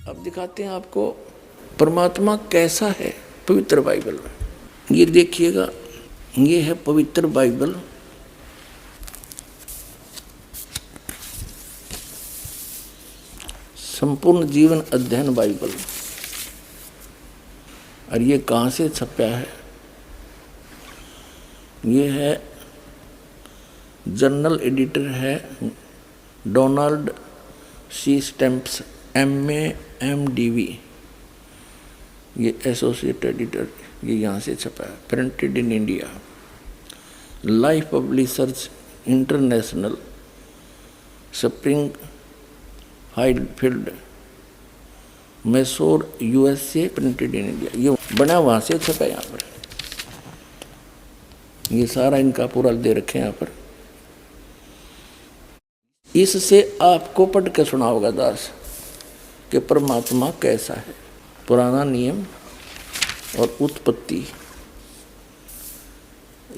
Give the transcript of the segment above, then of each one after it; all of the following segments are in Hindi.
अब दिखाते हैं आपको परमात्मा कैसा है पवित्र बाइबल में। ये देखिएगा, ये है पवित्र बाइबल। संपूर्ण जीवन अध्ययन बाइबल। और ये कहाँ से छपा है? ये है जर्नल एडिटर है Donald C Stamps MA MDV। ये एसोसिएट एडिटर, ये यहाँ से छपा है। Printed in India. Life Publishers International, Springfield, Missouri USA। Printed in India, ये बना वहाँ से छपा है। यहाँ पर ये सारा इनका पूरा दे रखे हैं यहाँ पर। इससे आपको पढ़ के सुना होगा दास कि परमात्मा कैसा है। पुराना नियम और उत्पत्ति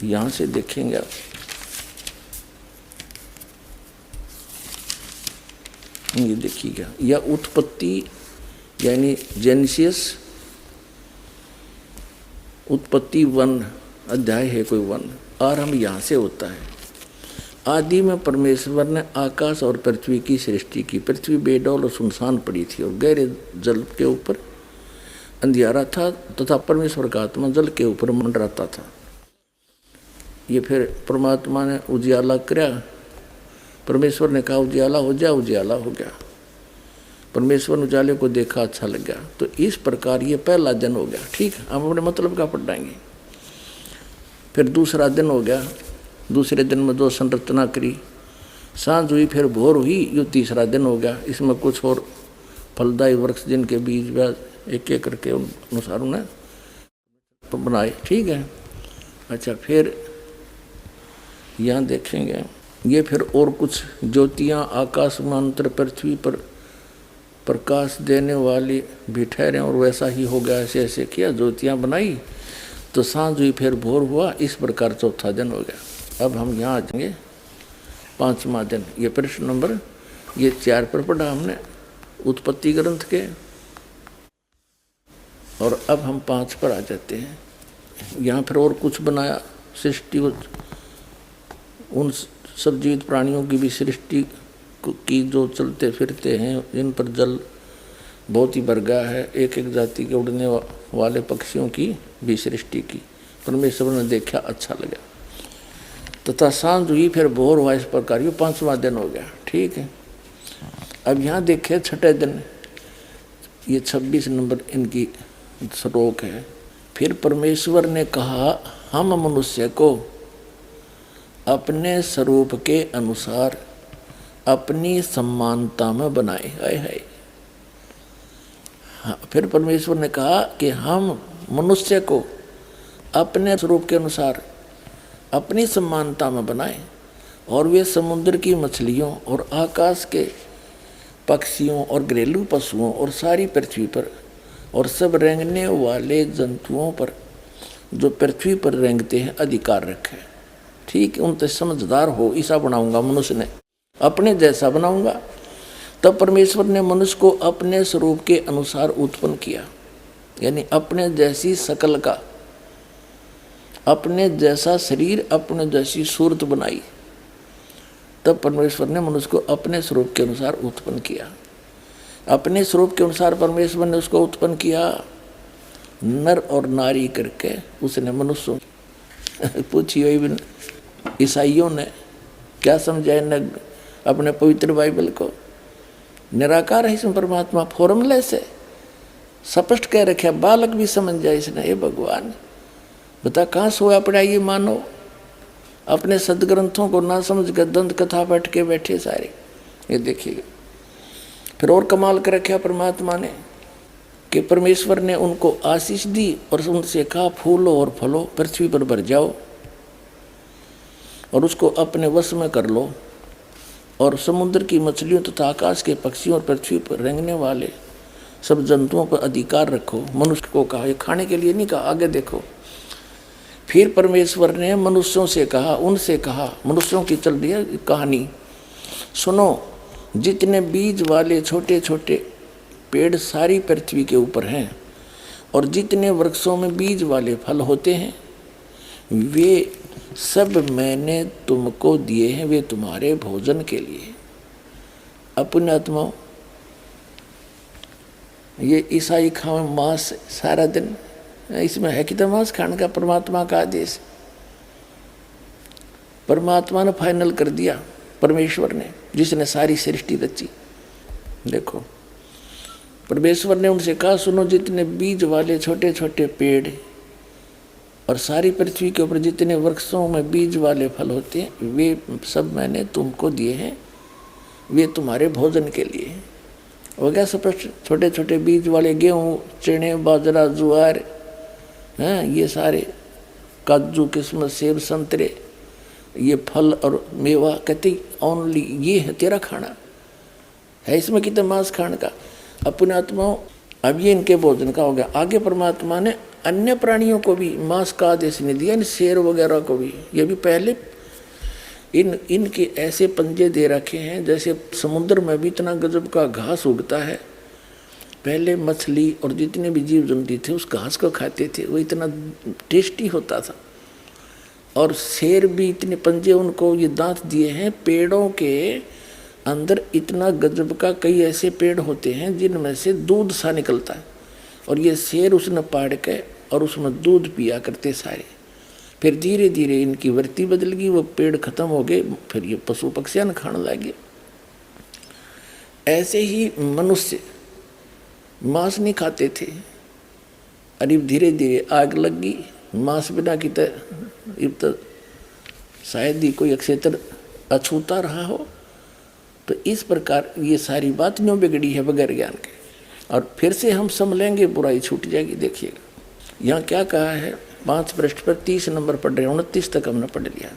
यहाँ से देखेंगे आप। ये देखिएगा, यह उत्पत्ति यानी जेनेसिस उत्पत्ति 1 अध्याय है कोई 1। आरंभ यहाँ से होता है। आदि में परमेश्वर ने आकाश और पृथ्वी की सृष्टि की। पृथ्वी बेडौल और सुनसान पड़ी थी और गहरे जल के ऊपर अंधियारा था तथा परमेश्वर का आत्मा जल के ऊपर मंडराता था। ये फिर परमात्मा ने उजियाला किया। परमेश्वर ने कहा उजियाला हो जा, उजियाला हो गया। परमेश्वर ने उजाले को देखा, अच्छा लग गया। तो इस प्रकार ये पहला दिन हो गया। ठीक है, हम अपने मतलब का पढ़ाएंगे। फिर दूसरा दिन हो गया। दूसरे दिन में 2 संरचना करी। सांझ हुई, फिर भोर हुई, ये तीसरा दिन हो गया। इसमें कुछ और फलदायी वृक्ष जिनके बीज ब्याज एक एक करके अनुसार उन्हें बनाए। ठीक है, अच्छा फिर यहाँ देखेंगे ये फिर और कुछ ज्योतियाँ आकाश मंत्र पृथ्वी पर प्रकाश देने वाली भी ठहरे और वैसा ही हो गया। ऐसे ऐसे किया, ज्योतियाँ बनाई तो सांझ हुई, फिर भोर हुआ। इस प्रकार चौथा दिन हो गया। अब हम यहाँ आ जाएंगे 5वां दिन। ये प्रश्न नंबर ये 4 पर पढ़ा हमने उत्पत्ति ग्रंथ के। और अब हम 5 पर आ जाते हैं। यहाँ फिर और कुछ बनाया सृष्टि। उन सब जीवित प्राणियों की भी सृष्टि की जो चलते फिरते हैं, जिन पर जल बहुत ही भर गया है। एक एक जाति के उड़ने वाले पक्षियों की भी सृष्टि की। परमेश्वर ने देखा, अच्छा लगा तथा सांझ हुई, फिर भोर हुआ। इस प्रकार ये 5वां दिन हो गया। ठीक है, अब यहाँ देखे 6ठे दिन, ये 26 नंबर इनकी श्लोक है। फिर परमेश्वर ने कहा, हम मनुष्य को अपने स्वरूप के अनुसार अपनी समानता में बनाए। है हाँ, फिर परमेश्वर ने कहा कि हम मनुष्य को अपने स्वरूप के अनुसार अपनी समानता में बनाए और वे समुद्र की मछलियों और आकाश के पक्षियों और घरेलू पशुओं और सारी पृथ्वी पर और सब रेंगने वाले जंतुओं पर जो पृथ्वी पर रेंगते हैं अधिकार रखे। ठीक, उनसे समझदार हो ऐसा बनाऊंगा। मनुष्य ने अपने जैसा बनाऊंगा। तब परमेश्वर ने मनुष्य को अपने स्वरूप के अनुसार उत्पन्न किया, यानी अपने जैसी शकल का, अपने जैसा शरीर, अपने जैसी सूरत बनाई। तब परमेश्वर ने मनुष्य को अपने स्वरूप के अनुसार उत्पन्न किया। अपने स्वरूप के अनुसार परमेश्वर ने उसको उत्पन्न किया, नर और नारी करके उसने मनुष्य पूछिए ईसाइयों ने क्या समझा इन्हें अपने पवित्र बाइबल को। निराकार है इसमें परमात्मा, फॉर्मूले से स्पष्ट कह रखे। बालक भी समझ जाए इसने। हे भगवान, बता कहाँ सोया पड़ा ये मानो। अपने सदग्रंथों को ना समझ कर दंत कथा बैठ के बैठे सारे। ये देखिएगा, फिर और कमाल कर रखा परमात्मा ने कि परमेश्वर ने उनको आशीष दी और उनसे कहा, फूलो और फलो, पृथ्वी पर भर जाओ और उसको अपने वश में कर लो और समुद्र की मछलियों तथा आकाश के पक्षियों और पृथ्वी पर रेंगने वाले सब जंतुओं पर अधिकार रखो। मनुष्य को कहा, ये खाने के लिए नहीं कहा। आगे देखो, फिर परमेश्वर ने मनुष्यों से कहा, उनसे कहा, मनुष्यों की चल रही है कहानी सुनो। जितने बीज वाले छोटे छोटे पेड़ सारी पृथ्वी के ऊपर हैं, और जितने वृक्षों में बीज वाले फल होते हैं वे सब मैंने तुमको दिए हैं, वे तुम्हारे भोजन के लिए। अपने आत्माओं, ये ईसाई खाओ मांस सारा दिन, इसमें है कि तो मांस खाने का परमात्मा का आदेश। परमात्मा ने फाइनल कर दिया, परमेश्वर ने, जिसने सारी सृष्टि रची। देखो परमेश्वर ने उनसे कहा, सुनो, जितने बीज वाले छोटे छोटे पेड़ और सारी पृथ्वी के ऊपर जितने वृक्षों में बीज वाले फल होते हैं वे सब मैंने तुमको दिए हैं, वे तुम्हारे भोजन के लिए। हो गया स्पष्ट। छोटे छोटे बीज वाले गेहूँ, चने, बाजरा, ज्वार, हैं, ये सारे काजू, किस्मत, सेब, संतरे, ये फल और मेवा, कहते ओनली ये है तेरा खाना, है इसमें कितना मांस खाने का। अपने आत्माओं, अब ये इनके भोजन का हो गया। आगे परमात्मा ने अन्य प्राणियों को भी मांस का आदेश नहीं दिया, शेर वगैरह को भी। ये भी पहले इनके ऐसे पंजे दे रखे हैं, जैसे समुद्र में भी इतना गजब का घास उगता है। पहले मछली और जितने भी जीव जंतु थे उस घास को खाते थे, वो इतना टेस्टी होता था। और शेर भी इतने पंजे उनको ये दांत दिए हैं। पेड़ों के अंदर इतना गजब का कई ऐसे पेड़ होते हैं जिनमें से दूध सा निकलता है, और ये शेर उसने पाड़ के और उसमें दूध पिया करते सारे। फिर धीरे धीरे इनकी वृत्ति बदल गई, वो पेड़ खत्म हो गए, फिर ये पशु पक्षियां खाने लगे। ऐसे ही मनुष्य मांस नहीं खाते थे, और धीरे धीरे आग लग गई मांस बिना की। तो शायद ही कोई अक्षेत्र अछूता रहा हो। तो इस प्रकार ये सारी बात न्यों बिगड़ी है बगैर ज्ञान के। और फिर से हम संभलेंगे, बुराई छूट जाएगी। देखिएगा यहाँ क्या कहा है, 5 पृष्ठ पर 30 नंबर पढ़ रहे हैं, 29 तक हमने पढ़ लिया।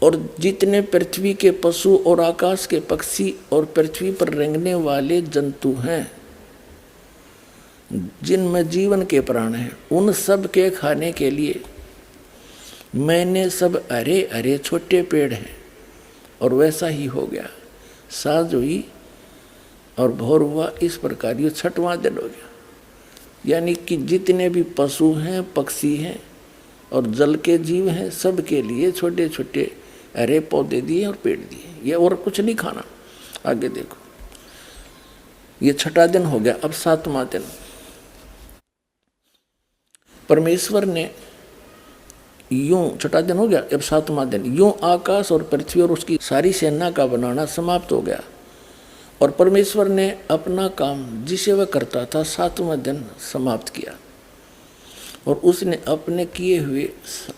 और जितने पृथ्वी के पशु और आकाश के पक्षी और पृथ्वी पर रेंगने वाले जंतु हैं, जिनमें जीवन के प्राण हैं, उन सब के खाने के लिए मैंने सब हरे हरे छोटे पेड़ हैं। और वैसा ही हो गया। साँझ हुई और भोर हुआ, इस प्रकार ये 6वां दिन हो गया। यानी कि जितने भी पशु हैं, पक्षी हैं और जल के जीव हैं, सब के लिए छोटे छोटे हरे पौधे दिए और पेड़ दिए। ये और कुछ नहीं खाना। आगे देखो, ये 6वां दिन हो गया। अब 7वां दिन परमेश्वर ने यूं, 6वां दिन हो गया, अब 7वां दिन, यूं आकाश और पृथ्वी और उसकी सारी सेना का बनाना समाप्त हो गया। और परमेश्वर ने अपना काम जिसे वह करता था 7वां दिन समाप्त किया, और उसने अपने किए हुए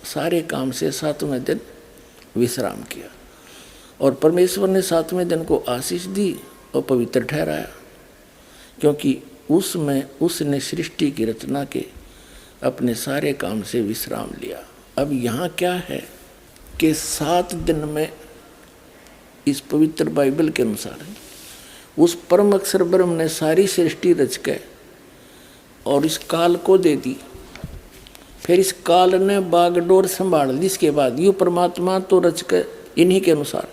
सारे काम से 7वें दिन विश्राम किया। और परमेश्वर ने 7वें दिन को आशीष दी और पवित्र ठहराया, क्योंकि उसमें उसने सृष्टि की रचना के अपने सारे काम से विश्राम लिया। अब यहाँ क्या है कि 7 दिन में इस पवित्र बाइबल के अनुसार उस परम अक्षर ब्रह्म ने सारी सृष्टि रच के और इस काल को दे दी। फिर इस काल ने बागडोर संभाल ली। इसके बाद ये परमात्मा तो रच के इन्हीं के अनुसार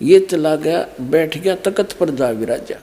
ये चला गया, बैठ गया तख्त पर जा विराजा।